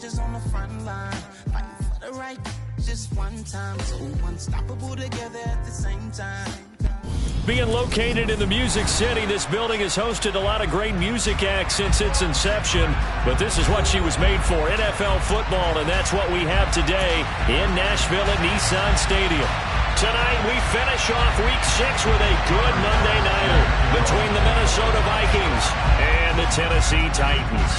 soldiers on the front line, fighting for the right just one time. So unstoppable together at the same time. Being located in the Music City, this building has hosted a lot of great music acts since its inception. But this is what she was made for, NFL football, and that's what we have today in Nashville at Nissan Stadium. Tonight, we finish off Week 6 with a good Monday nighter between the Minnesota Vikings and the Tennessee Titans.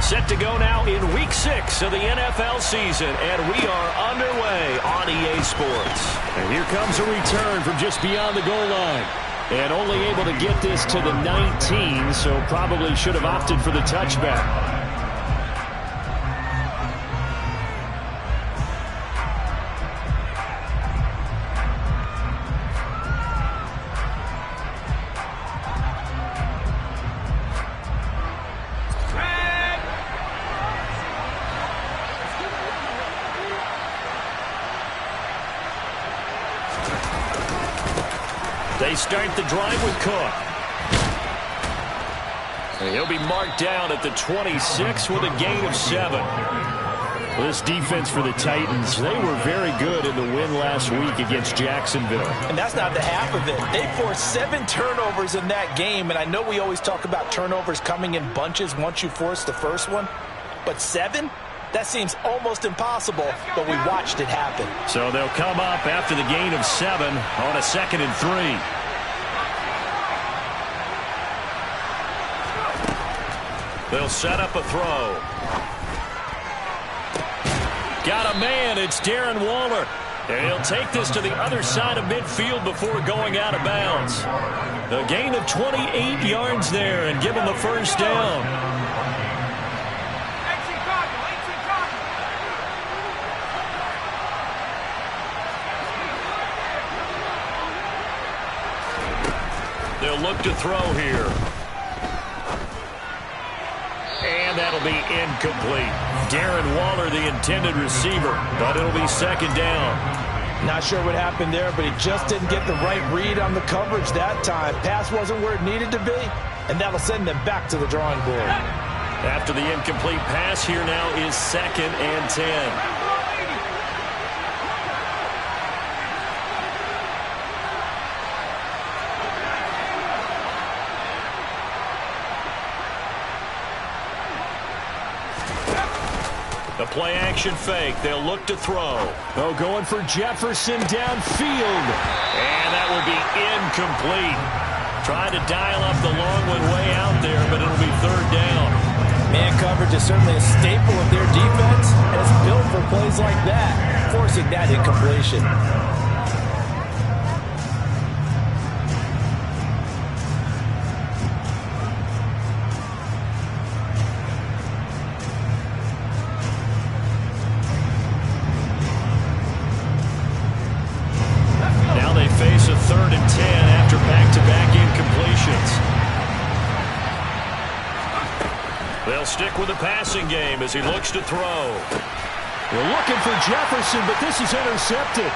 Set to go now in Week 6 of the NFL season, and we are underway on EA Sports. And here comes a return from just beyond the goal line. And only able to get this to the 19, so probably should have opted for the touchback. They start the drive with Cook. And he'll be marked down at the 26 with a gain of 7. This defense for the Titans, they were very good in the win last week against Jacksonville. And that's not the half of it. They forced 7 turnovers in that game, and I know we always talk about turnovers coming in bunches once you force the first one, but 7? That seems almost impossible, but we watched it happen. So they'll come up after the gain of 7 on a 2nd and 3. They'll set up a throw. Got a man. It's Darren Waller. And he'll take this to the other side of midfield before going out of bounds. A gain of 28 yards there and give him the first down. They'll look to throw here. And that'll be incomplete. Darren Waller, the intended receiver, but it'll be 2nd down. Not sure what happened there, but he just didn't get the right read on the coverage that time. Pass wasn't where it needed to be, and that'll send them back to the drawing board. After the incomplete pass, here now is 2nd and 10. The play-action fake. They'll look to throw. Oh, going for Jefferson downfield. And that will be incomplete. Trying to dial up the long one way out there, but it'll be 3rd down. Man coverage is certainly a staple of their defense, and it's built for plays like that, forcing that incompletion. Face a 3rd and 10 after back-to-back incompletions. They'll stick with the passing game as he looks to throw. They're looking for Jefferson, but this is intercepted.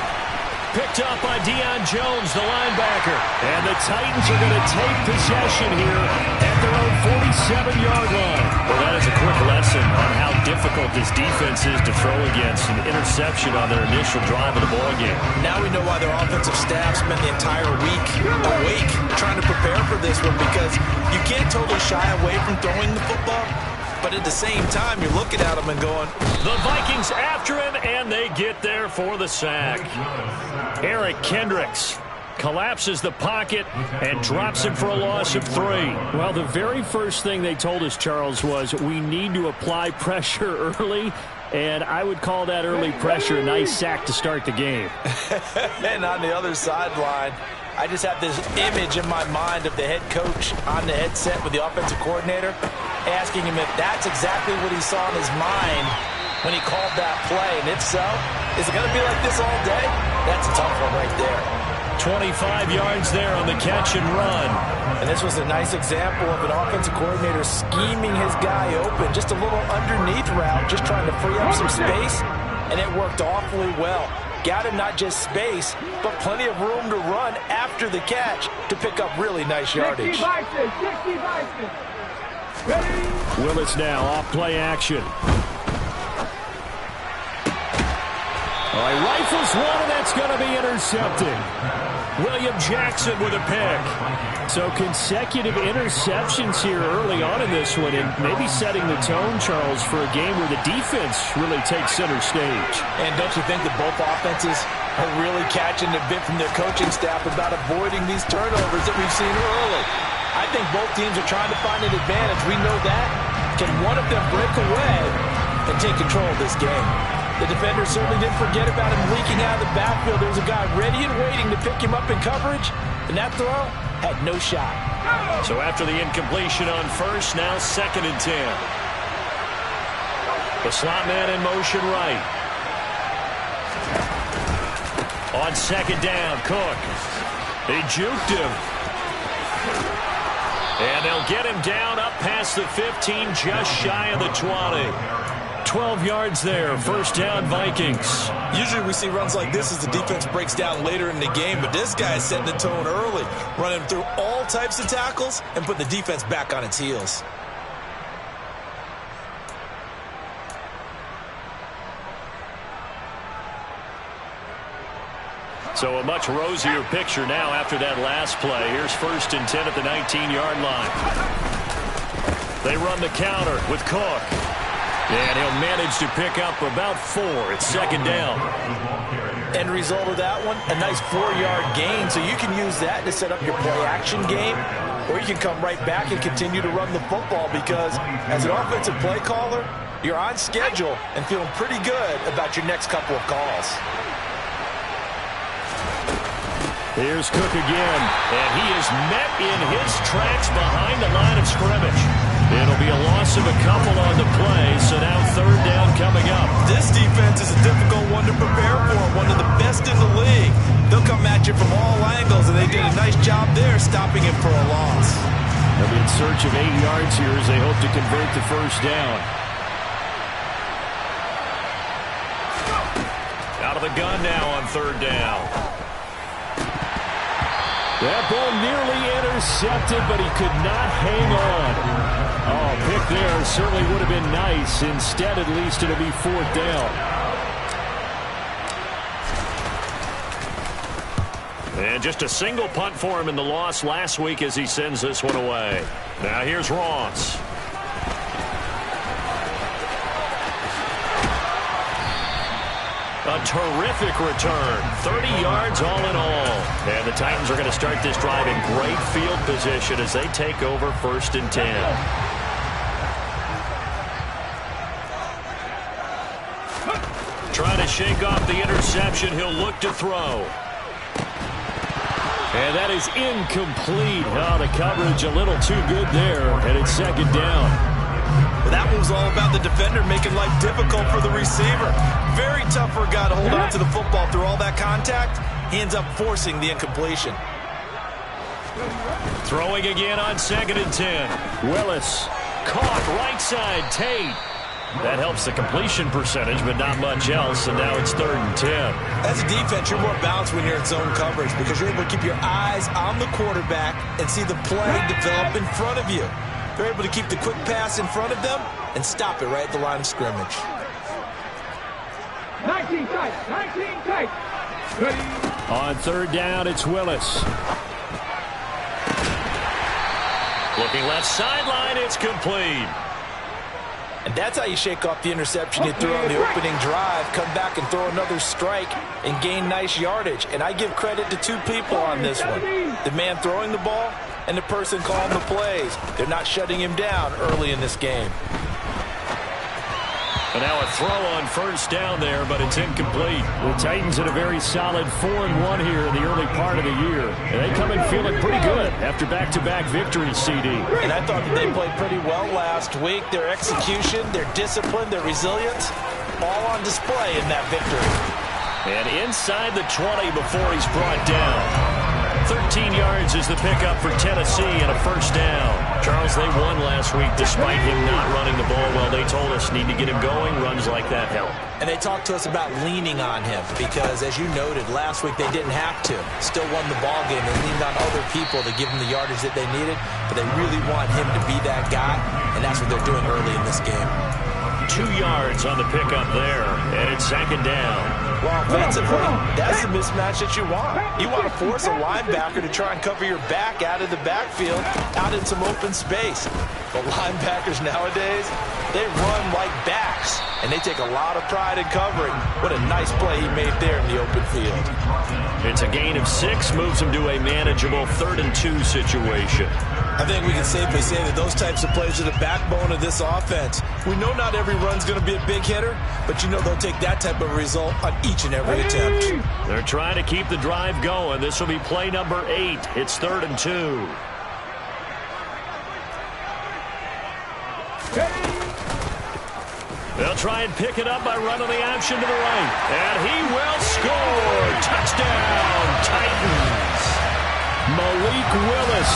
Picked up by Deion Jones, the linebacker. And the Titans are going to take possession here at their own 47-yard line. Well, that is a quick lesson on how difficult this defense is to throw against. An interception on their initial drive of the ballgame. Now we know why their offensive staff spent the entire week awake trying to prepare for this one, because you can't totally shy away from throwing the football. But at the same time, you're looking at them and going, the Vikings after him, and they get there for the sack. Eric Kendricks collapses the pocket and drops him for a loss of 3. Well, the very first thing they told us, Charles, was we need to apply pressure early, and I would call that early pressure a nice sack to start the game. And on the other sideline, I just have this image in my mind of the head coach on the headset with the offensive coordinator, asking him if that's exactly what he saw in his mind when he called that play. And if so, is it going to be like this all day? That's a tough one right there. 25 yards there on the catch and run. And this was a nice example of an offensive coordinator scheming his guy open. Just a little underneath route, just trying to free up some space. And it worked awfully well. Got him not just space, but plenty of room to run after the catch to pick up really nice yardage. Willis now off play action. is one, and that's going to be intercepted. William Jackson with a pick. So consecutive interceptions here early on in this one, and maybe setting the tone, Charles, for a game where the defense really takes center stage. And don't you think that both offenses are really catching a bit from their coaching staff about avoiding these turnovers that we've seen early? I think both teams are trying to find an advantage. We know that. Can one of them break away and take control of this game? The defender certainly didn't forget about him leaking out of the backfield. There was a guy ready and waiting to pick him up in coverage, and that throw had no shot. So after the incompletion on first, now 2nd and 10. The slot man in motion right. On 2nd down, Cook. He juked him. And they'll get him down up past the 15, just shy of the 20. 12 yards there, 1st down Vikings. Usually we see runs like this as the defense breaks down later in the game, but this guy is setting the tone early, running through all types of tackles and putting the defense back on its heels. So a much rosier picture now after that last play. Here's 1st and 10 at the 19-yard line. They run the counter with Cook. And he'll manage to pick up about 4. It's 2nd down. End result of that one, a nice 4-yard gain. So you can use that to set up your play-action game, or you can come right back and continue to run the football because as an offensive play caller, you're on schedule and feeling pretty good about your next couple of calls. Here's Cook again, and he is met in his tracks behind the line of scrimmage. It'll be a loss of a couple on the play, so now 3rd down coming up. This defense is a difficult one to prepare for, one of the best in the league. They'll come at you from all angles, and they did a nice job there stopping him for a loss. They'll be in search of 8 yards here as they hope to convert the 1st down. Out of the gun now on 3rd down. That ball nearly intercepted, but he could not hang on. Oh, pick there certainly would have been nice. Instead, at least it'll be 4th down. And just a single punt for him in the loss last week as he sends this one away. Now here's Ross. A terrific return. 30 yards all in all. And the Titans are going to start this drive in great field position as they take over 1st and 10. Trying to shake off the interception. He'll look to throw. And that is incomplete. Oh, the coverage a little too good there. And it's 2nd down. Well, that was all about the defender making life difficult for the receiver. Very tough for a guy to hold on to the football through all that contact. He ends up forcing the incompletion. Throwing again on 2nd and 10. Willis caught right side. Tate. That helps the completion percentage, but not much else, and now it's 3rd and 10. As a defense, you're more balanced when you're in zone coverage because you're able to keep your eyes on the quarterback and see the play develop in front of you. They're able to keep the quick pass in front of them and stop it right at the line of scrimmage. 19 tight, 19 tight. On 3rd down, it's Willis. Looking left sideline, it's complete. And that's how you shake off the interception you threw on the opening drive, come back and throw another strike and gain nice yardage. And I give credit to 2 people on this one. The man throwing the ball and the person calling the plays. They're not shutting him down early in this game. And now a throw on 1st down there, but it's incomplete. The Titans had a very solid 4-1 here in the early part of the year. And they come in feeling pretty good after back-to-back victories, CD. And I thought that they played pretty well last week. Their execution, their discipline, their resilience, all on display in that victory. And inside the 20 before he's brought down. 13 yards is the pickup for Tennessee and a 1st down. Charles, they won last week despite him not running the ball well. They told us need to get him going. Runs like that help. And they talked to us about leaning on him because, as you noted, last week they didn't have to. Still won the ball game. They leaned on other people to give them the yardage that they needed, but they really want him to be that guy, and that's what they're doing early in this game. 2 yards on the pickup there, and it's 2nd down. Well, offensively, that's the mismatch that you want. You want to force a linebacker to try and cover your back out of the backfield, out in some open space. But linebackers nowadays, they run like backs, and they take a lot of pride in covering. What a nice play he made there in the open field. It's a gain of 6, moves him to a manageable 3rd and 2 situation. I think we can safely say that those types of plays are the backbone of this offense. We know not every run's going to be a big hitter, but you know they'll take that type of result on each and every attempt. They're trying to keep the drive going. This will be play number 8. It's 3rd and 2. They'll try and pick it up by running the option to the right. And he will score. Touchdown, Titans. Malik Willis,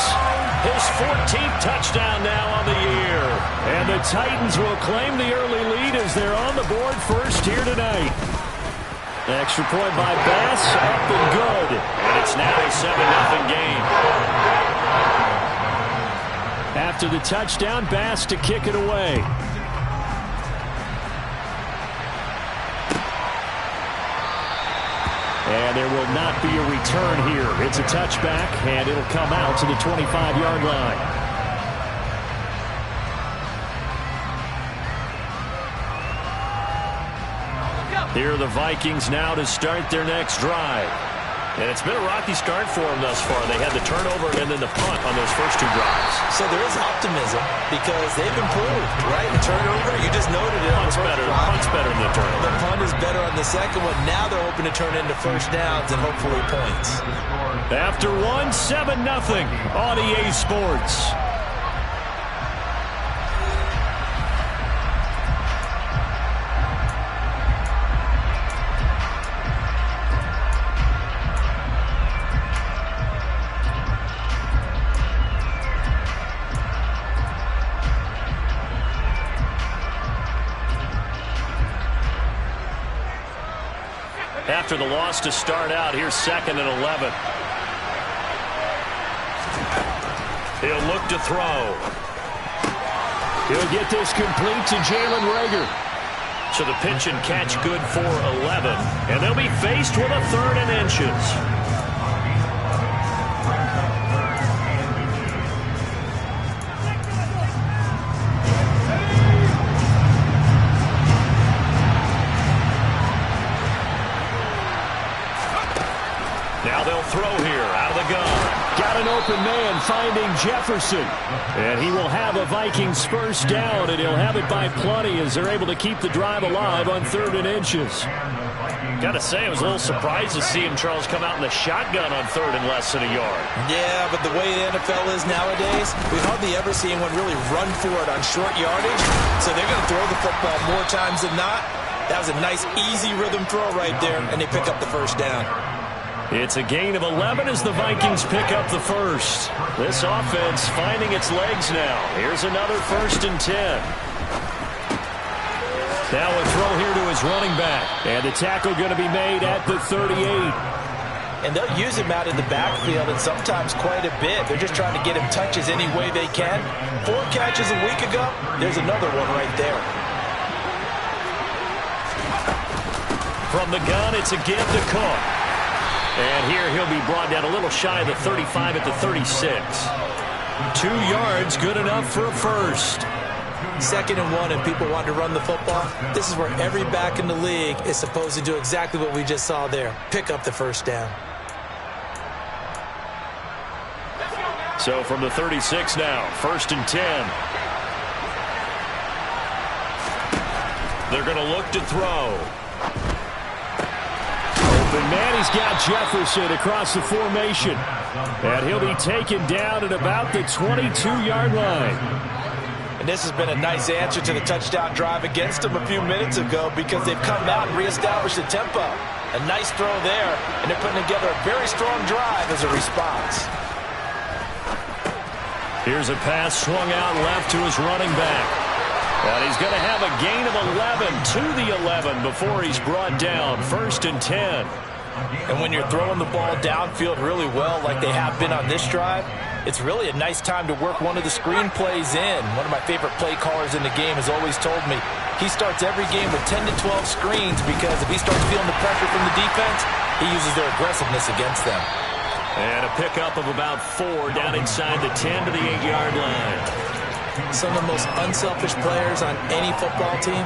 his 14th touchdown now on the year. And the Titans will claim the early lead as they're on the board first here tonight. Extra point by Bass, up and good. And it's now a 7-0 game. After the touchdown, Bass to kick it away. And there will not be a return here. It's a touchback, and it'll come out to the 25-yard line. Here are the Vikings now to start their next drive. And it's been a rocky start for them thus far. They had the turnover and then the punt on those first 2 drives. So there is optimism because they've improved, right? The turnover, you just noted it. Punt's better than the turnover. The punt is better on the second one. Now they're hoping to turn into first downs and hopefully points. After 7-0 on EA Sports. After the loss to start out, here's 2nd and 11. He'll look to throw. He'll get this complete to Jalen Reagor. So the pitch and catch good for 11. And they'll be faced with a 3rd and inches. Now they'll throw here out of the gun. Got an open man finding Jefferson. And he will have a Vikings first down, and he'll have it by plenty as they're able to keep the drive alive on 3rd and inches. Got to say, I was a little surprised to see him, Charles, come out in the shotgun on 3rd and less than a yard. Yeah, but the way the NFL is nowadays, we hardly ever see anyone really run for it on short yardage. So they're going to throw the football more times than not. That was a nice, easy rhythm throw right there, and they pick up the first down. It's a gain of 11 as the Vikings pick up the first. This offense finding its legs now. Here's another 1st and 10. Now a throw here to his running back. And the tackle going to be made at the 38. And they'll use him out in the backfield and sometimes quite a bit. They're just trying to get him touches any way they can. 4 catches a week ago. There's another one right there. From the gun, it's a give to Cook. And here he'll be brought down a little shy of the 35 at the 36. 2 yards, good enough for a first. 2nd and 1 and people want to run the football. This is where every back in the league is supposed to do exactly what we just saw there. Pick up the first down. So from the 36 now, 1st and 10. They're going to look to throw. Open man, he's got Jefferson across the formation. And he'll be taken down at about the 22-yard line. And this has been a nice answer to the touchdown drive against them a few minutes ago because they've come out and reestablished the tempo. A nice throw there, and they're putting together a very strong drive as a response. Here's a pass swung out left to his running back. And he's going to have a gain of 11 to the 11 before he's brought down. 1st and 10. And when you're throwing the ball downfield really well like they have been on this drive, it's really a nice time to work one of the screen plays in. One of my favorite play callers in the game has always told me, he starts every game with 10 to 12 screens because if he starts feeling the pressure from the defense, he uses their aggressiveness against them. And a pickup of about 4 down inside the 10 to the 8-yard line. Some of the most unselfish players on any football team,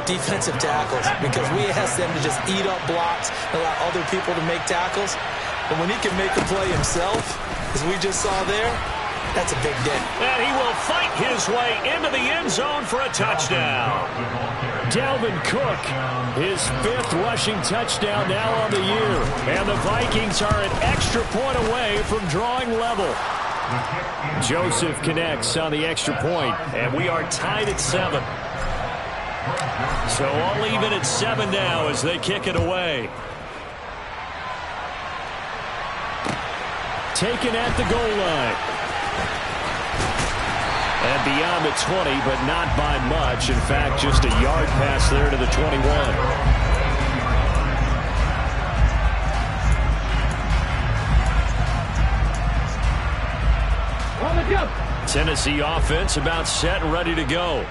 defensive tackles, because we ask them to just eat up blocks and allow other people to make tackles. But when he can make the play himself, as we just saw there, that's a big day. And he will fight his way into the end zone for a touchdown. Dalvin Cook, his 5th rushing touchdown now on the year. And the Vikings are an extra point away from drawing level. Joseph connects on the extra point, and we are tied at 7. So all even at 7 now as they kick it away. Taken at the goal line. And beyond the 20, but not by much. In fact, just a yard pass there to the 21. Tennessee offense about set and ready to go.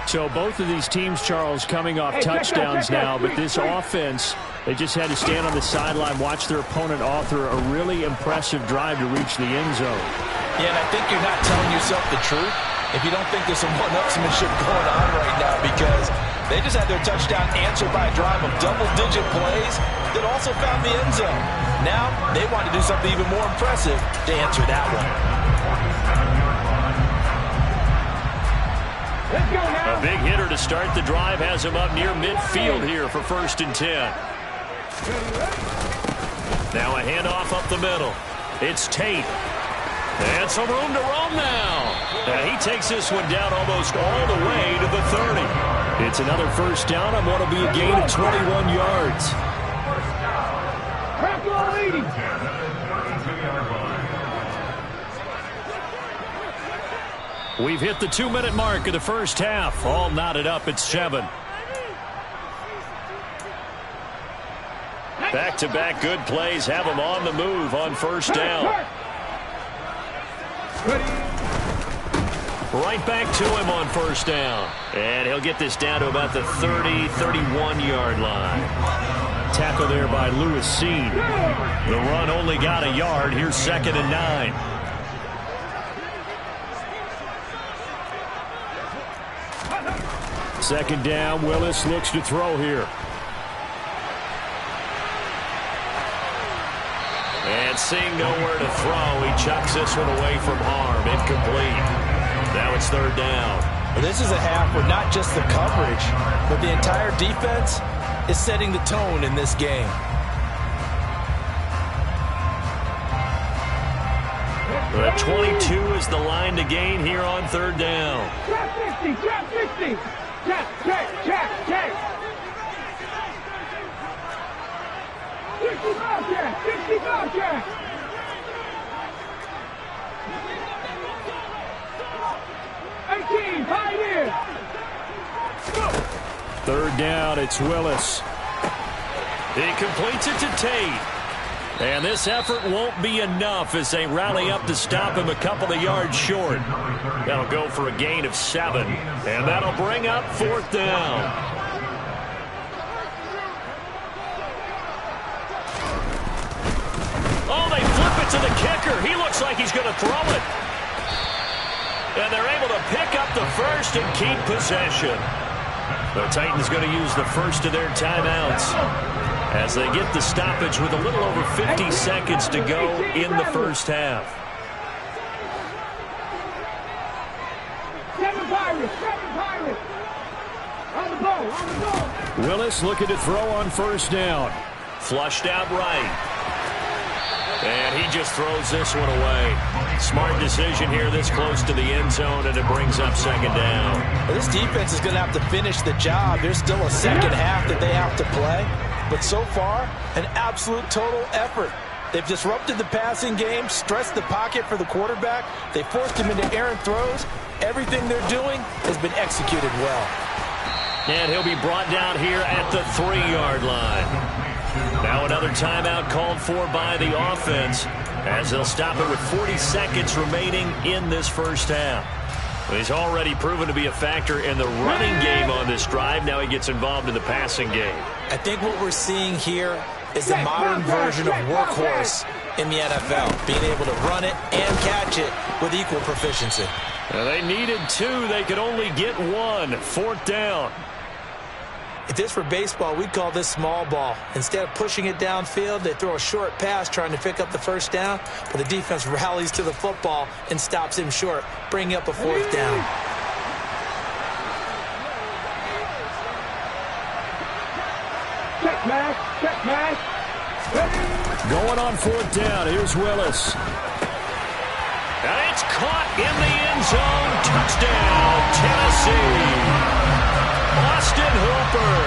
So both of these teams, Charles, coming off touchdowns now, but this offense, they just had to stand on the sideline, watch their opponent author a really impressive drive to reach the end zone. Yeah, and I think you're not telling yourself the truth if you don't think there's some one-upsmanship going on right now, because they just had their touchdown answered by a drive of double-digit plays that also found the end zone. Now they want to do something even more impressive to answer that one. A big hitter to start the drive has him up near midfield here for 1st and 10. Now a handoff up the middle. It's Tate. And some room to roam now. And he takes this one down almost all the way to the 30. It's another 1st down on what will be a gain of 21 yards. We've hit the 2-minute mark of the first half. All knotted up at 7. Back-to-back good plays have them on the move on 1st down. Right back to him on 1st down. And he'll get this down to about the 30, 31-yard line. Tackle there by Lewis Seen. The run only got a yard. Here's 2nd and 9. Second down, Willis looks to throw here. And seeing nowhere to throw, he chucks this one away from harm. Incomplete. Now it's 3rd down. Well, this is a half where not just the coverage, but the entire defense is setting the tone in this game. The 22 is the line to gain here on 3rd down. Trap 60, trap 60. Check. 65 check. 18, 5 years. 3rd down, it's Willis. He completes it to Tate. And this effort won't be enough as they rally up to stop him a couple of yards short. That'll go for a gain of 7. And that'll bring up 4th down. Oh, they flip it to the kicker. He looks like he's going to throw it. And they're able to pick up the 1st and keep possession. The Titans going to use the 1st of their timeouts as they get the stoppage with a little over 50 seconds to go in the 1st half. 7 Pirates. On the ball. Willis looking to throw on 1st down. Flushed out right. And he just throws this one away. Smart decision here this close to the end zone, and it brings up 2nd down. Well, this defense is going to have to finish the job. There's still a 2nd half that they have to play. But so far, an absolute total effort. They've disrupted the passing game, stressed the pocket for the quarterback. They forced him into errant throws. Everything they're doing has been executed well. And he'll be brought down here at the 3-yard line. Now another timeout called for by the offense as they'll stop it with 40 seconds remaining in this 1st half. He's already proven to be a factor in the running game on this drive. Now he gets involved in the passing game. I think what we're seeing here is the modern version of workhorse in the NFL, being able to run it and catch it with equal proficiency. Now they needed 2. They could only get 1. 4th down. If this were baseball, we'd call this small ball. Instead of pushing it downfield, they throw a short pass trying to pick up the first down, but the defense rallies to the football and stops him short, bringing up a 4th down. Check pass. Going on 4th down. Here's Willis. And it's caught in the end zone. Touchdown, Tennessee. Austin Hooper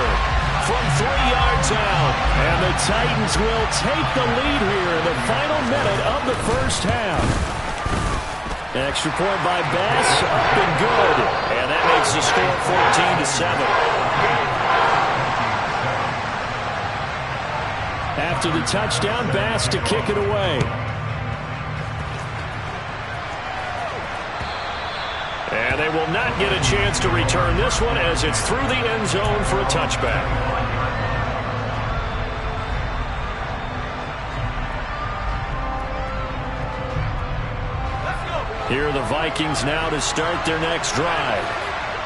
from 3 yards out. And the Titans will take the lead here in the final minute of the first half. Extra point by Bass, up and good. And that makes the score 14-7. After the touchdown, Bass to kick it away. And they will not get a chance to return this one as it's through the end zone for a touchback. Here are the Vikings now to start their next drive.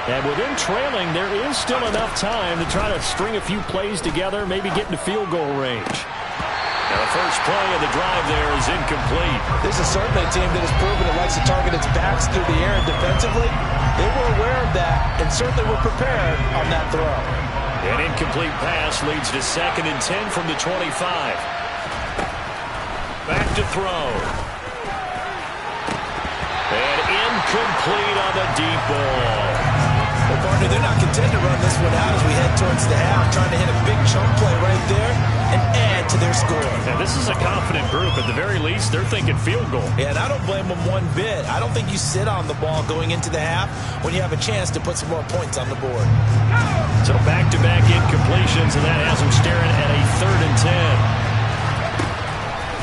And with them trailing, there is still enough time to try to string a few plays together, maybe get into field goal range. Now the first play of the drive there is incomplete. This is certainly a team that has proven it likes to target its backs through the air and defensively. They were aware of that and certainly were prepared on that throw. An incomplete pass leads to 2nd and 10 from the 25. Back to throw. And incomplete on the deep ball. Well, partner, they're not content to run this one out as we head towards the half, trying to hit a big chunk play right there and add to their score. Now, this is a confident group. At the very least, they're thinking field goal. Yeah, and I don't blame them one bit. I don't think you sit on the ball going into the half when you have a chance to put some more points on the board. So back-to-back incompletions, and that has them staring at a 3rd and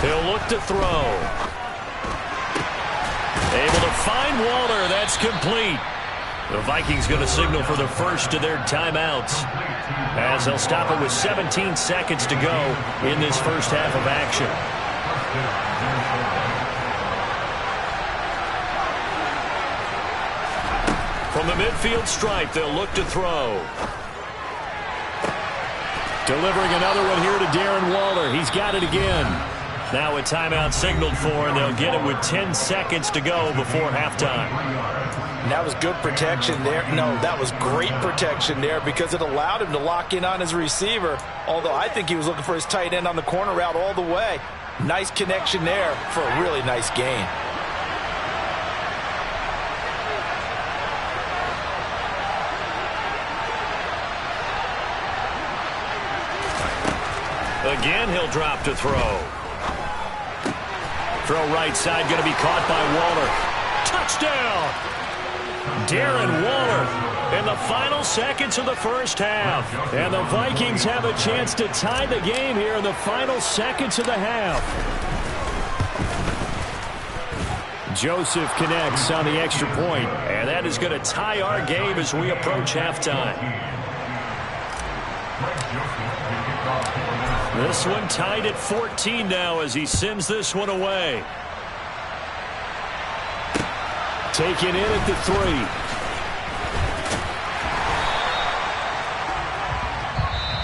10. He'll look to throw. Able to find Waller. That's complete. The Vikings going to signal for the first of their timeouts as they'll stop it with 17 seconds to go in this first half of action. From the midfield stripe, they'll look to throw. Delivering another one here to Darren Waller. He's got it again. Now a timeout signaled for, and they'll get it with 10 seconds to go before halftime. And that was good protection there. No, that was great protection there because it allowed him to lock in on his receiver, although I think he was looking for his tight end on the corner route all the way. Nice connection there for a really nice gain. Again, he'll drop to throw. Throw right side, going to be caught by Waller. Touchdown! Darren Waller in the final seconds of the first half. And the Vikings have a chance to tie the game here in the final seconds of the half. Joseph connects on the extra point, and that is going to tie our game as we approach halftime. This one tied at 14 now as he sends this one away. Taken in at the 3.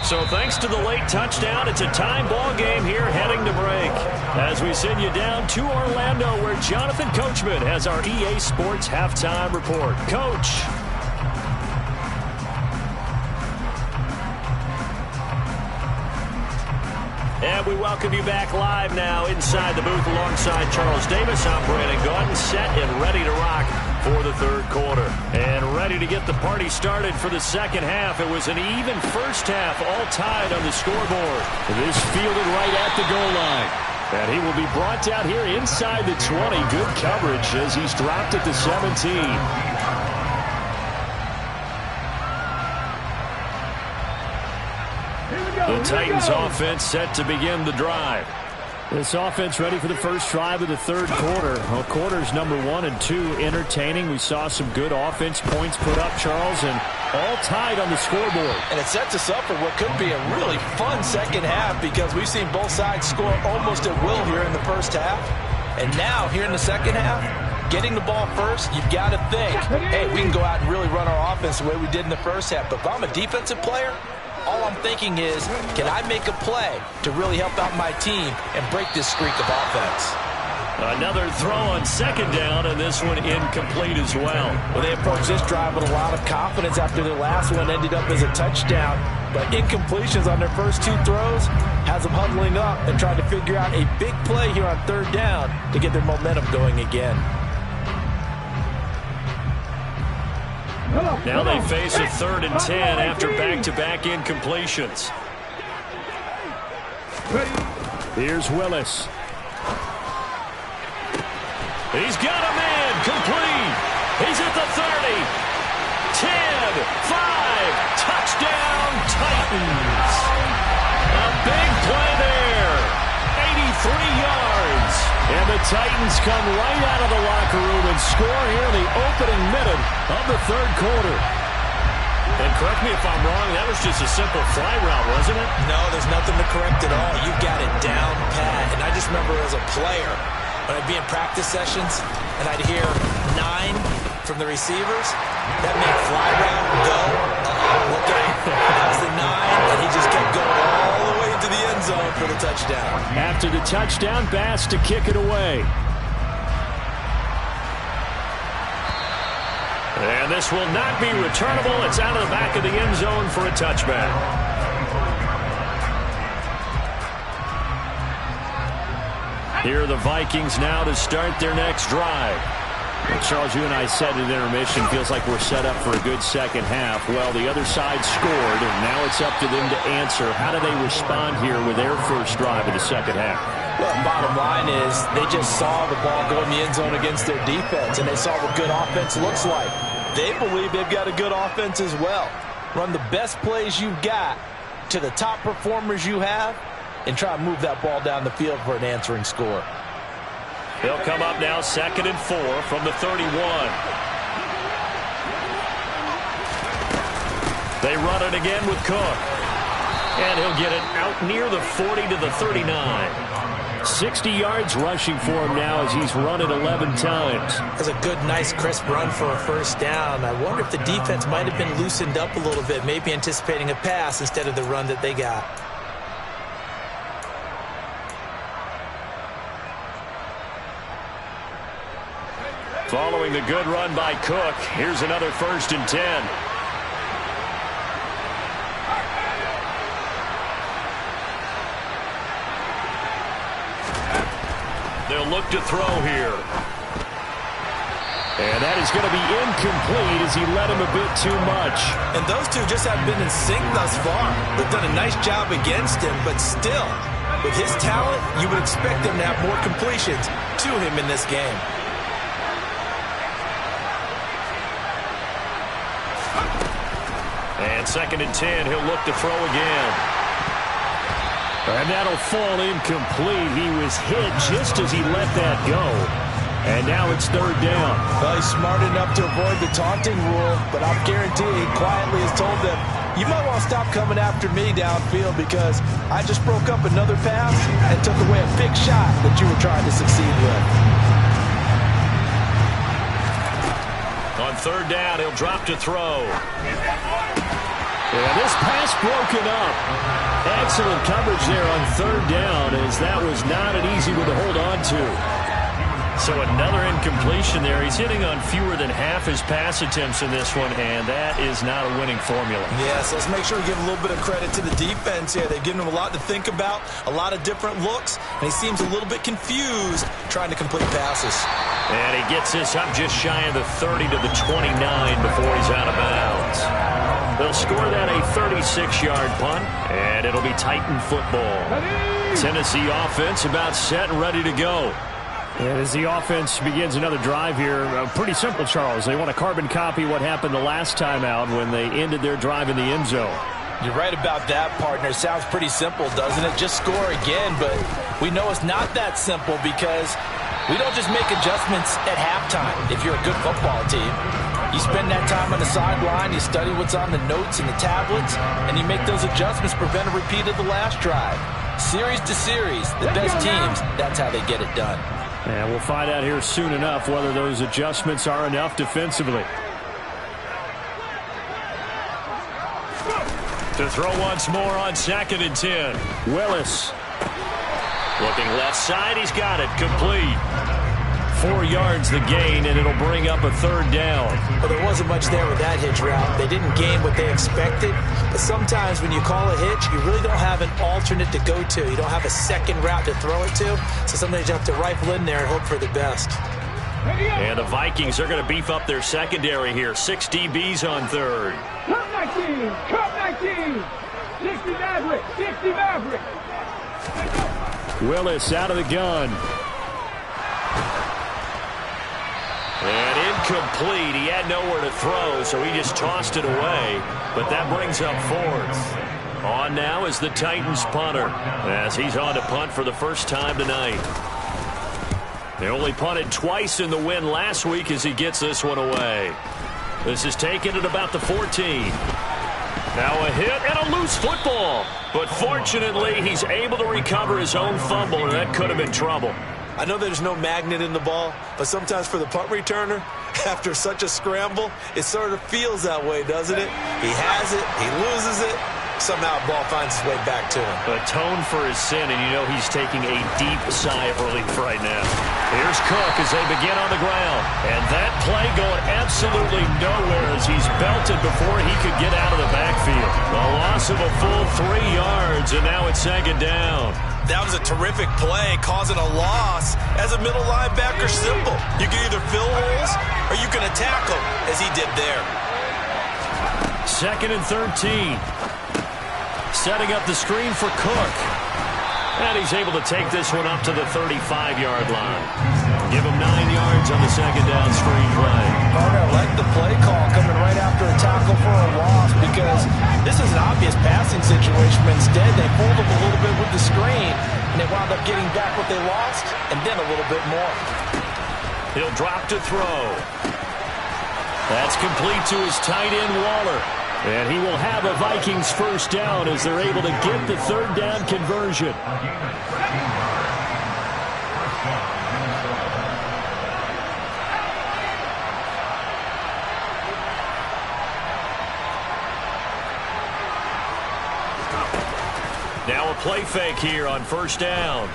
So thanks to the late touchdown, it's a time ball game here heading to break. As we send you down to Orlando where Jonathan Coachman has our EA Sports Halftime Report. Coach. And we welcome you back live now inside the booth alongside Charles Davis. I'm Brandon Gaudin, set and ready to rock for the third quarter. And ready to get the party started for the second half. It was an even first half, all tied on the scoreboard. This fielded right at the goal line. And he will be brought down here inside the 20. Good coverage as he's dropped at the 17. The Titans offense set to begin the drive. This offense ready for the first drive of the third quarter. Well, quarters number 1 and 2 entertaining. We saw some good offense points put up, Charles, and all tied on the scoreboard. And it sets us up for what could be a really fun second half because we've seen both sides score almost at will here in the first half. And now, here in the second half, getting the ball first, you've got to think, hey, we can go out and really run our offense the way we did in the first half. But if I'm a defensive player, all I'm thinking is, can I make a play to really help out my team and break this streak of offense? Another throw on second down, and this one incomplete as well. Well, they approached this drive with a lot of confidence after their last one ended up as a touchdown. But incompletions on their first 2 throws has them huddling up and trying to figure out a big play here on third down to get their momentum going again. Now they face a 3rd and 10 after back-to-back incompletions. Here's Willis. He's got a man complete. He's at the 30. 10, 5, touchdown Titans. A big play there. 83 yards. And the Titans come right out of the locker room and score here in the opening minute of the third quarter. And correct me if I'm wrong, that was just a simple fly route, wasn't it? No, there's nothing to correct at all. You've got it down pat. And I just remember as a player, when I'd be in practice sessions and I'd hear 9 from the receivers, that meant fly route, go, look out. That was the 9, and he just kept going all the way into the end zone for the touchdown. After the touchdown, Bass to kick it away. And this will not be returnable. It's out of the back of the end zone for a touchback. Here are the Vikings now to start their next drive. Well, Charles, you and I said at intermission, feels like we're set up for a good second half. Well, the other side scored, and now it's up to them to answer. How do they respond here with their first drive of the second half? Well, bottom line is they just saw the ball go in the end zone against their defense, and they saw what good offense looks like. They believe they've got a good offense as well. Run the best plays you've got to the top performers you have, and try to move that ball down the field for an answering score. They'll come up now 2nd and 4 from the 31. They run it again with Cook. And he'll get it out near the 40 to the 39. 60 yards rushing for him now as he's run it 11 times. That's a good, nice, crisp run for a first down. I wonder if the defense might have been loosened up a little bit, maybe anticipating a pass instead of the run that they got. Following the good run by Cook, here's another 1st and 10. They'll look to throw here. And that is going to be incomplete as he led him a bit too much. And those two just haven't been in sync thus far. They've done a nice job against him, but still, with his talent, you would expect them to have more completions to him in this game. And 2nd and 10, he'll look to throw again. And that'll fall incomplete. He was hit just as he let that go. And now it's 3rd down. Well, he's smart enough to avoid the taunting rule, but I'm guaranteeing he quietly has told them, you might want to stop coming after me downfield because I just broke up another pass and took away a big shot that you were trying to succeed with. On 3rd down, he'll drop to throw. Yeah, this pass broken up. Excellent coverage there on 3rd down as that was not an easy one to hold on to. So another incompletion there. He's hitting on fewer than half his pass attempts in this one, and that is not a winning formula. Yes, let's make sure we give a little bit of credit to the defense here. They've given him a lot to think about, a lot of different looks, and he seems a little bit confused trying to complete passes. And he gets this up just shy of the 30 to the 29 before he's out of bounds. They'll score that a 36-yard punt, and it'll be Titan football. Tennessee offense about set and ready to go. And as the offense begins another drive here, pretty simple, Charles. They want to carbon copy what happened the last time out when they ended their drive in the end zone. You're right about that, partner. Sounds pretty simple, doesn't it? Just score again, but we know it's not that simple because we don't just make adjustments at halftime if you're a good football team. You spend that time on the sideline, you study what's on the notes and the tablets, and you make those adjustments to prevent a repeat of the last drive. Series to series, the best teams, that's how they get it done. And we'll find out here soon enough whether those adjustments are enough defensively. To throw once more on 2nd and 10. Willis. Looking left side, he's got it. Complete. 4 yards the gain, and it'll bring up a 3rd down. Well, there wasn't much there with that hitch route. They didn't gain what they expected. But sometimes when you call a hitch, you really don't have an alternate to go to. You don't have a second route to throw it to. So sometimes you have to rifle in there and hope for the best. And the Vikings are going to beef up their secondary here. 6 DBs on 3rd. Cut 19! Cut 19! 60 Maverick! 60 Maverick! Willis out of the gun. And incomplete. He had nowhere to throw, so he just tossed it away. But that brings up 4th. On now is the Titans punter, as he's on to punt for the first time tonight. They only punted twice in the win last week as he gets this one away. This is taken at about the 14. Now a hit and a loose football. But fortunately, he's able to recover his own fumble, and that could have been trouble. I know there's no magnet in the ball, but sometimes for the punt returner, after such a scramble, it sort of feels that way, doesn't it? He has it, he loses it, somehow the ball finds its way back to him. Atone for his sin, and you know he's taking a deep sigh of relief right now. Here's Cook as they begin on the ground. And that play going absolutely nowhere as he's belted before he could get out of the backfield. A loss of a full 3 yards, and now it's 2nd down. That was a terrific play, causing a loss. As a middle linebacker, simple. You can either fill holes or you can attack them, as he did there. 2nd and 13. Setting up the screen for Cook. And he's able to take this one up to the 35-yard line. Give him 9 yards on the 2nd down screen play. I like the play call coming right after a tackle for a loss because this is an obvious passing situation, but instead they pulled him a little bit with the screen, and they wound up getting back what they lost, and then a little bit more. He'll drop to throw. That's complete to his tight end, Waller. And he will have a Vikings first down as they're able to get the 3rd down conversion. Now a play fake here on 1st down.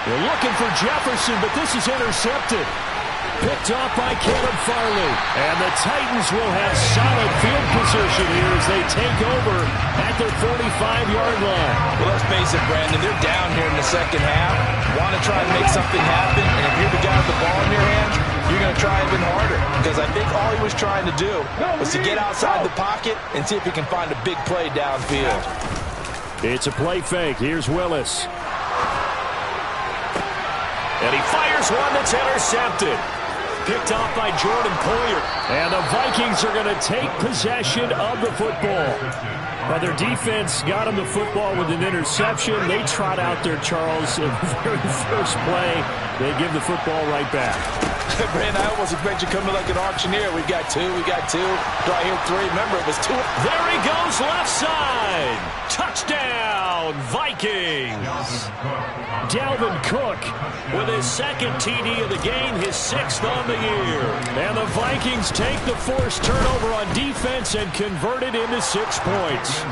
They're looking for Jefferson, but this is intercepted. Picked off by Caleb Farley. And the Titans will have solid field position here as they take over at their 45-yard line. Well, let's face it, Brandon, they're down here in the 2nd half. Want to try and make something happen, and if you're the guy with the ball in your hands, you're going to try even harder. Because I think all he was trying to do was to get outside the pocket and see if he can find a big play downfield. It's a play fake. Here's Willis. And he fires one that's intercepted. Picked off by Jordan Poyer. And the Vikings are going to take possession of the football. Now their defense got him the football with an interception. They trot out there, Charles, in the very first play. They give the football right back. Brandon, I almost expect you to come in like an auctioneer. We got 2, we got 2. Do I hear 3? Remember, it was 2. There he goes, left side. Touchdown, Vikings. Dalvin Cook with his 2nd TD of the game, his 6th on the year. And the Vikings take the forced turnover on defense and convert it into 6 points.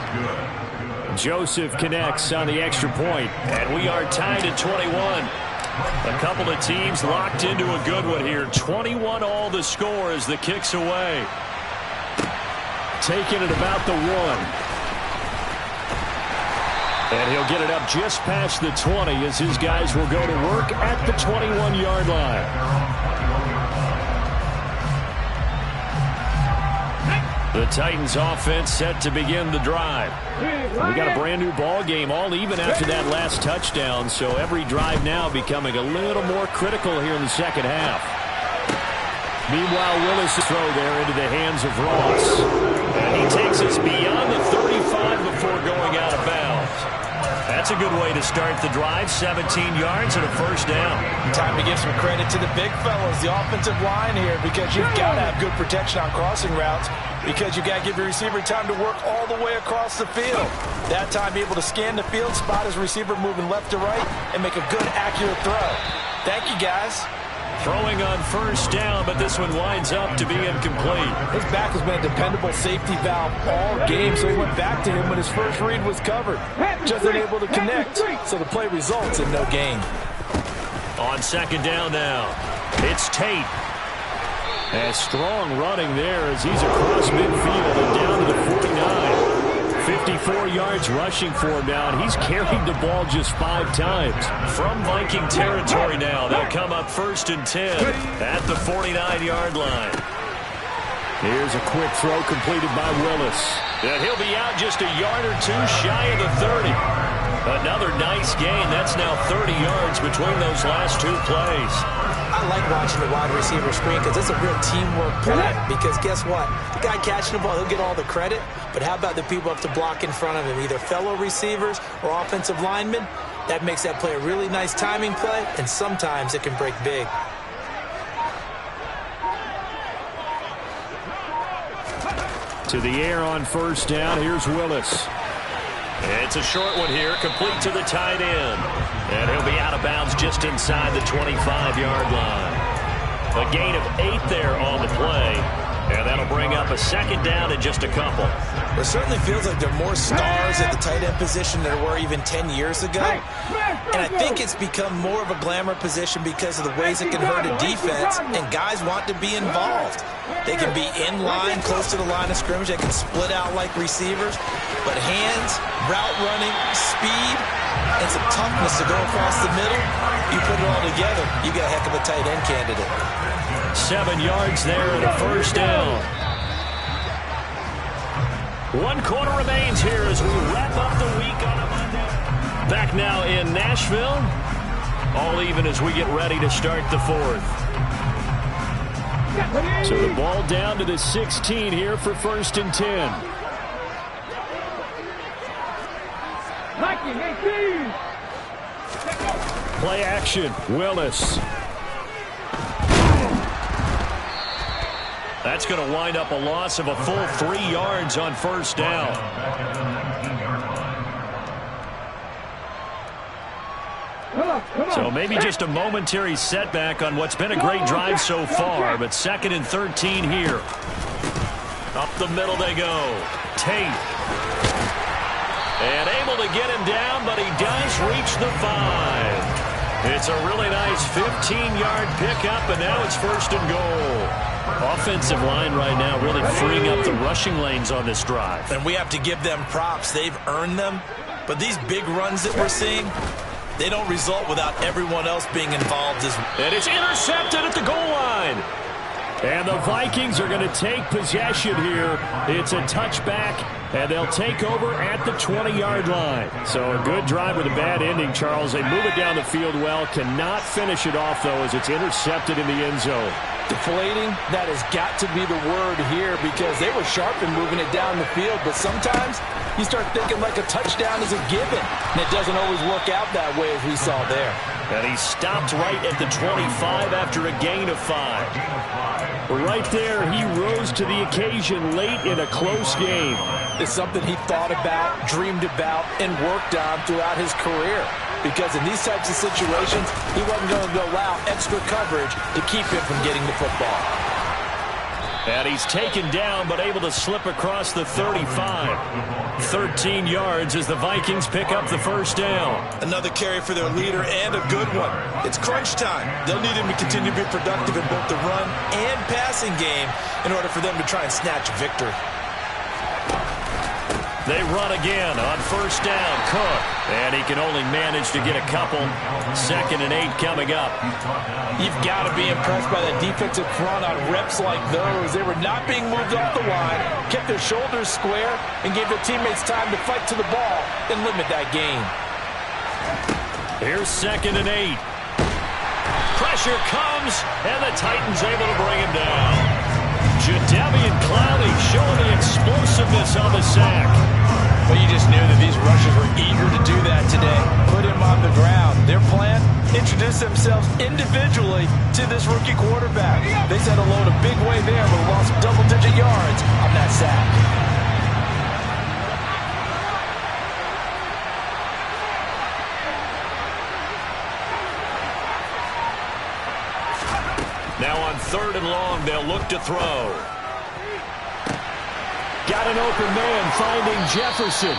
Joseph connects on the extra point, and we are tied at 21. A couple of teams locked into a good one here. 21 all the score as the kick's away. Taking it about the 1. And he'll get it up just past the 20 as his guys will go to work at the 21-yard line. The Titans offense set to begin the drive. We got a brand new ball game, all even after that last touchdown, so every drive now becoming a little more critical here in the 2nd half. Meanwhile, Willis' throw there into the hands of Ross. And he takes us beyond the 35 before going out of bounds. That's a good way to start the drive. 17 yards and a first down. Time to give some credit to the big fellas, the offensive line here, because you've got to have good protection on crossing routes, because you've got to give your receiver time to work all the way across the field. That time, able to scan the field, spot his receiver moving left to right, and make a good, accurate throw. Thank you, guys. Throwing on first down, but this one winds up to be incomplete. His back has been a dependable safety valve all game, so he went back to him when his first read was covered. Just unable to connect, so the play results in no gain. On second down now, it's Tate. And strong running there as he's across midfield and down to the 49. 54 yards rushing for him now, and he's carried the ball just 5 times. From Viking territory now, they'll come up 1st and 10 at the 49-yard line. Here's a quick throw completed by Willis. And he'll be out just a yard or two shy of the 30. Another nice gain. That's now 30 yards between those last 2 plays. I like watching the wide receiver screen because it's a real teamwork play. Because guess what? The guy catching the ball, he'll get all the credit. But how about the people up to block in front of him, either fellow receivers or offensive linemen? That makes that play a really nice timing play, and sometimes it can break big. To the air on first down. Here's Willis. It's a short one here, complete to the tight end. And he'll be out of bounds just inside the 25-yard line. A gain of 8 there on the play. And that'll bring up a second down in just a couple. It certainly feels like there are more stars at the tight end position than there were even 10 years ago. And I think it's become more of a glamour position because of the ways it can hurt a defense, and guys want to be involved. They can be in line, close to the line of scrimmage. They can split out like receivers. But hands, route running, speed, and some toughness to go across the middle, you put it all together, you got a heck of a tight end candidate. 7 yards there and a first down. 1 quarter remains here as we wrap up the week on a Monday. Back now in Nashville. All even as we get ready to start the 4th. So the ball down to the 16 here for 1st and 10. Play action. Willis. That's going to wind up a loss of a full 3 yards on first down. So maybe just a momentary setback on what's been a great drive so far, but 2nd and 13 here. Up the middle they go. Tate. And able to get him down, but he does reach the 5. It's a really nice 15-yard pickup, and now it's 1st and goal. Offensive line right now really freeing up the rushing lanes on this drive. And we have to give them props. They've earned them. But these big runs that we're seeing, they don't result without everyone else being involved as well. And it's intercepted at the goal line. And the Vikings are going to take possession here. It's a touchback, and they'll take over at the 20-yard line. So a good drive with a bad ending, Charles. They move it down the field well, cannot finish it off, though, as it's intercepted in the end zone. Deflating, that has got to be the word here, because they were sharp in moving it down the field, but sometimes you start thinking like a touchdown is a given, and it doesn't always work out that way as we saw there. And he stopped right at the 25 after a gain of 5. Right there, he rose to the occasion late in a close game. It's something he thought about, dreamed about, and worked on throughout his career. Because in these types of situations, he wasn't going to allow extra coverage to keep him from getting the football. And he's taken down, but able to slip across the 35. 13 yards as the Vikings pick up the first down. Another carry for their leader, and a good one. It's crunch time. They'll need him to continue to be productive in both the run and passing game in order for them to try and snatch a victory. They run again on first down. Cook. And he can only manage to get a couple. 2nd and 8 coming up. You've got to be impressed by the defensive front on reps like those. They were not being moved up the line, kept their shoulders square, and gave their teammates time to fight to the ball and limit that gain. Here's 2nd and 8. Pressure comes, and the Titans able to bring him down. Jadeveon Clowney showing the explosiveness on the sack. But you just knew that these rushers were eager to do that today. Put him on the ground. Their plan, introduce themselves individually to this rookie quarterback. They set a load a big way there, but lost double-digit yards on that sack. Now on 3rd and long, they'll look to throw. Got an open man finding Jefferson.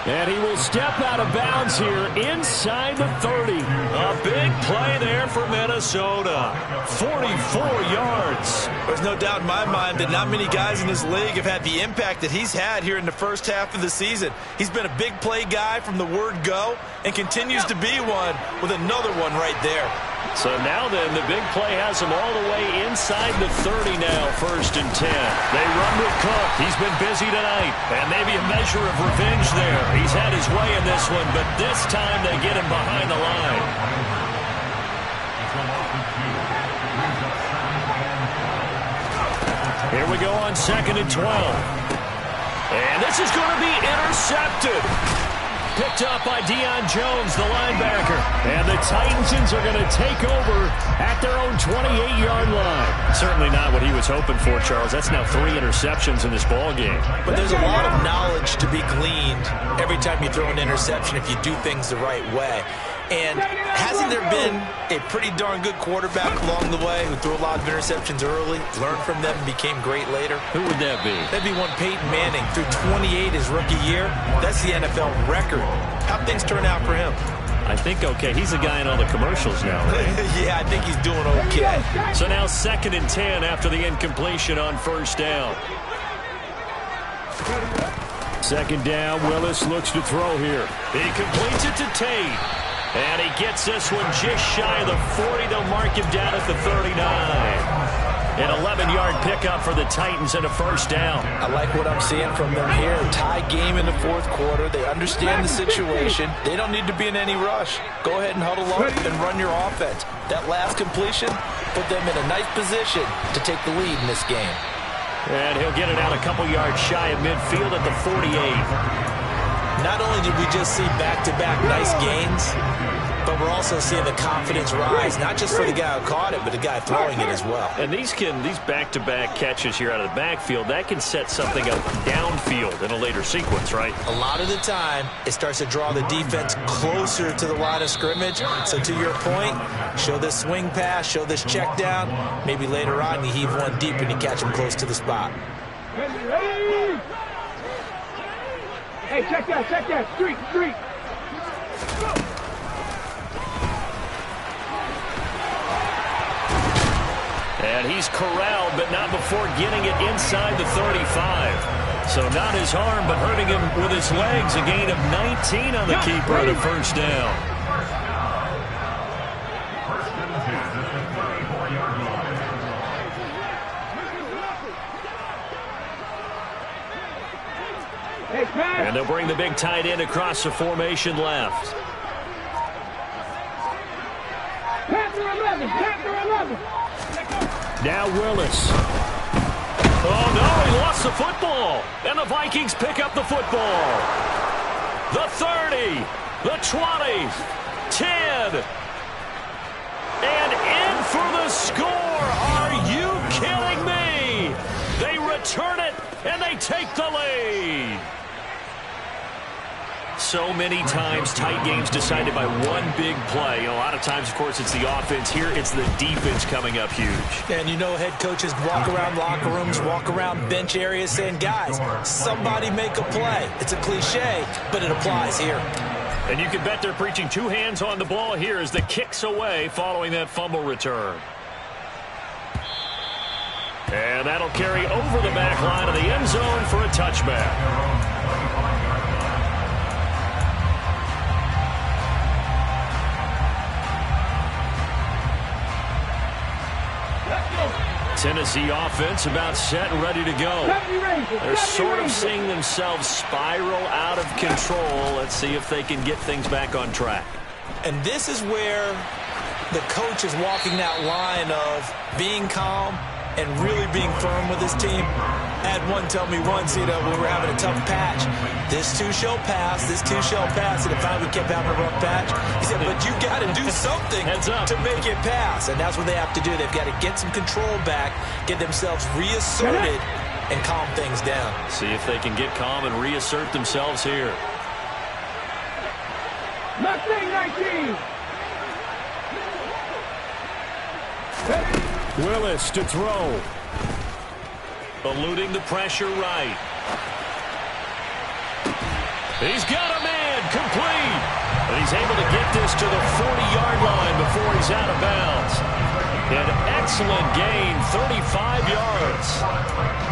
And he will step out of bounds here inside the 30. A big play there for Minnesota. 44 yards. There's no doubt in my mind that not many guys in this league have had the impact that he's had here in the first half of the season. He's been a big play guy from the word go and continues to be one with another one right there. So now then, the big play has him all the way inside the 30 now, 1st and 10. They run with Cook. He's been busy tonight. And maybe a measure of revenge there. He's had his way in this one, but this time they get him behind the line. Here we go on 2nd and 12. And this is going to be intercepted. Picked up by Deion Jones, the linebacker. And the Titans are going to take over at their own 28-yard line. Certainly not what he was hoping for, Charles. That's now 3 interceptions in this ball game. But there's a lot of knowledge to be gleaned every time you throw an interception if you do things the right way. And hasn't there been a pretty darn good quarterback along the way who threw a lot of interceptions early, learned from them, and became great later? Who would that be? That'd be one Peyton Manning. Threw 28 his rookie year. That's the NFL record. How'd things turn out for him? I think okay. He's the guy in all the commercials now, right? Yeah, I think he's doing okay. So now 2nd and 10 after the incompletion on 1st down. 2nd down, Willis looks to throw here. He completes it to Tate. And he gets this one just shy of the 40. They'll mark him down at the 39. An 11-yard pickup for the Titans and a 1st down. I like what I'm seeing from them here. Tie game in the 4th quarter. They understand the situation. They don't need to be in any rush. Go ahead and huddle up and run your offense. That last completion put them in a nice position to take the lead in this game. And he'll get it out a couple yards shy of midfield at the 48. Not only did we just see back-to-back nice gains, but we're also seeing the confidence rise, not just for the guy who caught it, but the guy throwing it as well. And these back-to-back catches here out of the backfield, that can set something up downfield in a later sequence, right? A lot of the time, it starts to draw the defense closer to the line of scrimmage. So to your point, show this swing pass, show this check down. Maybe later on you heave one deep and you catch him close to the spot. Hey, check that, street. And he's corralled, but not before getting it inside the 35. So not his arm, but hurting him with his legs. A gain of 19 on the keeper and a 1st down. And they'll bring the big tight end across the formation left. Panther 11. Now Willis. Oh, no, he lost the football. And the Vikings pick up the football. The 30, the 20, 10. And in for the score. Are you kidding me? They return it, and they take the lead. So many times, tight games decided by one big play. A lot of times, of course, it's the offense. Here, it's the defense coming up huge. And you know head coaches walk around locker rooms, walk around bench areas saying, guys, somebody make a play. It's a cliche, but it applies here. And you can bet they're preaching 2 hands on the ball here as the kick's away following that fumble return. And that'll carry over the back line of the end zone for a touchback. Tennessee offense about set and ready to go. They're sort of seeing themselves spiral out of control. Let's see if they can get things back on track. And this is where the coach is walking that line of being calm and really being firm with his team. I had one tell me once, when we were having a tough patch, this too shall pass, this too shall pass, and if I kept having a rough patch, he said, but you got to do something to make it pass, and that's what they have to do. They've got to get some control back, get themselves reasserted, and calm things down. See if they can get calm and reassert themselves here. Mustang 19. Willis to throw. Eluding the pressure right. He's got a man, complete. And he's able to get this to the 40-yard line before he's out of bounds. An excellent gain, 35 yards.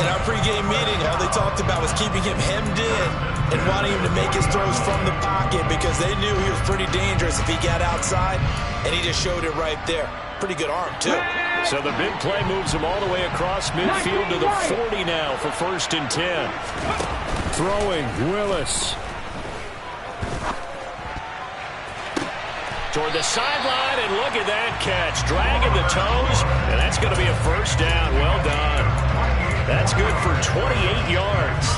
In our pregame meeting, all they talked about was keeping him hemmed in and wanting him to make his throws from the pocket because they knew he was pretty dangerous if he got outside, and he just showed it right there. Pretty good arm, too. So the big play moves him all the way across midfield to the 40 now for 1st and 10. Throwing, Willis. Toward the sideline, and look at that catch. Dragging the toes, and that's going to be a first down. Well done. That's good for 28 yards.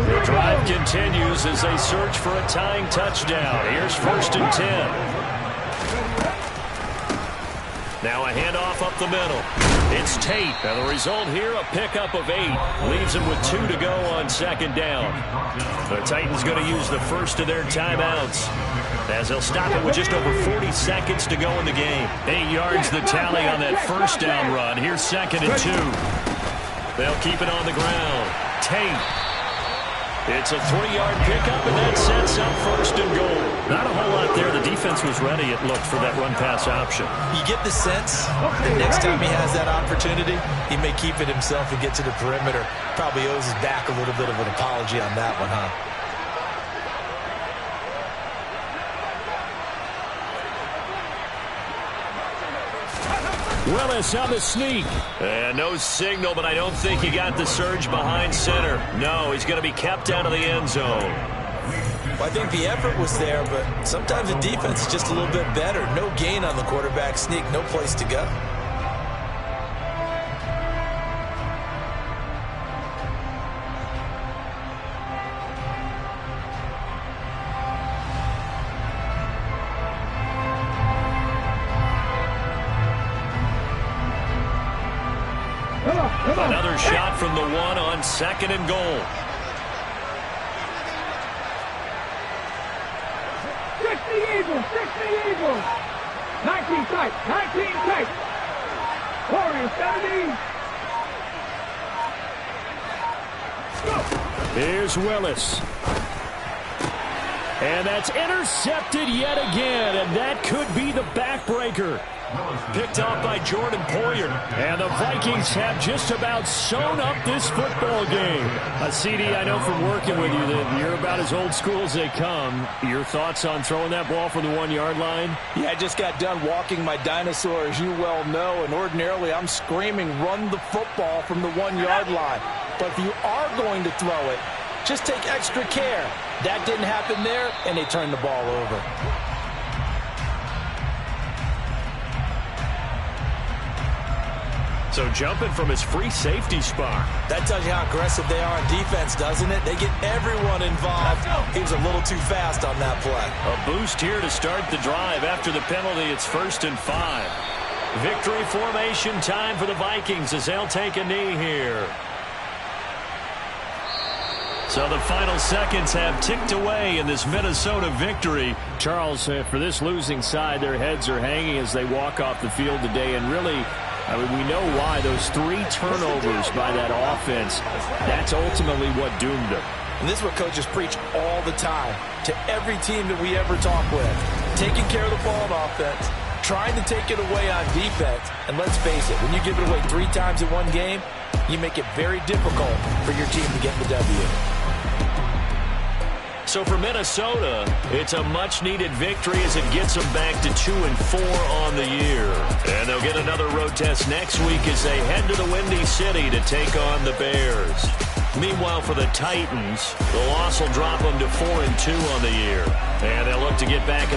The drive continues as they search for a tying touchdown. Here's 1st and 10. Now a handoff up the middle. It's Tate. And the result here, a pickup of 8. Leaves him with 2 to go on 2nd down. The Titans going to use the first of their timeouts, as they'll stop it with just over 40 seconds to go in the game. 8 yards the tally on that first down run. Here's 2nd and 2. They'll keep it on the ground. Tate. It's a 3-yard pickup, and that sets up 1st and goal. Not a whole lot there. The defense was ready, it looked, for that run-pass option. You get the sense that next time he has that opportunity, he may keep it himself and get to the perimeter. Probably owes his back a little bit of an apology on that one, huh? Willis on the sneak. And no signal, but I don't think he got the surge behind center. No, he's going to be kept out of the end zone. Well, I think the effort was there, but sometimes the defense is just a little bit better. No gain on the quarterback sneak, no place to go. Another shot from the 1 on 2nd and goal. 60 Eagles, 60 Eagles. 19 tight, 19 tight. Warriors 70. Here's Willis. And that's intercepted yet again, and that could be the backbreaker. Picked off by Jordan Poyer. And the Vikings have just about sewn up this football game. CD, I know from working with you that you're about as old school as they come. Your thoughts on throwing that ball from the 1-yard line? Yeah, I just got done walking my dinosaur, as you well know, and ordinarily I'm screaming, run the football from the 1-yard line. But if you are going to throw it, just take extra care. That didn't happen there, and they turned the ball over. So jumping from his free safety spot. That tells you how aggressive they are on defense, doesn't it? They get everyone involved. He was a little too fast on that play. A boost here to start the drive. After the penalty, it's 1st and 5. Victory formation time for the Vikings as they'll take a knee here. So the final seconds have ticked away in this Minnesota victory. Charles, for this losing side, their heads are hanging as they walk off the field today. And really, I mean, we know why. Those 3 turnovers by that offense, that's ultimately what doomed them. And this is what coaches preach all the time to every team that we ever talk with. Taking care of the ball on offense, trying to take it away on defense. And let's face it, when you give it away 3 times in one game, you make it very difficult for your team to get the W. So for Minnesota, it's a much-needed victory as it gets them back to 2-4 on the year. And they'll get another road test next week as they head to the Windy City to take on the Bears. Meanwhile, for the Titans, the loss will drop them to 4-2 on the year. And they'll look to get back in the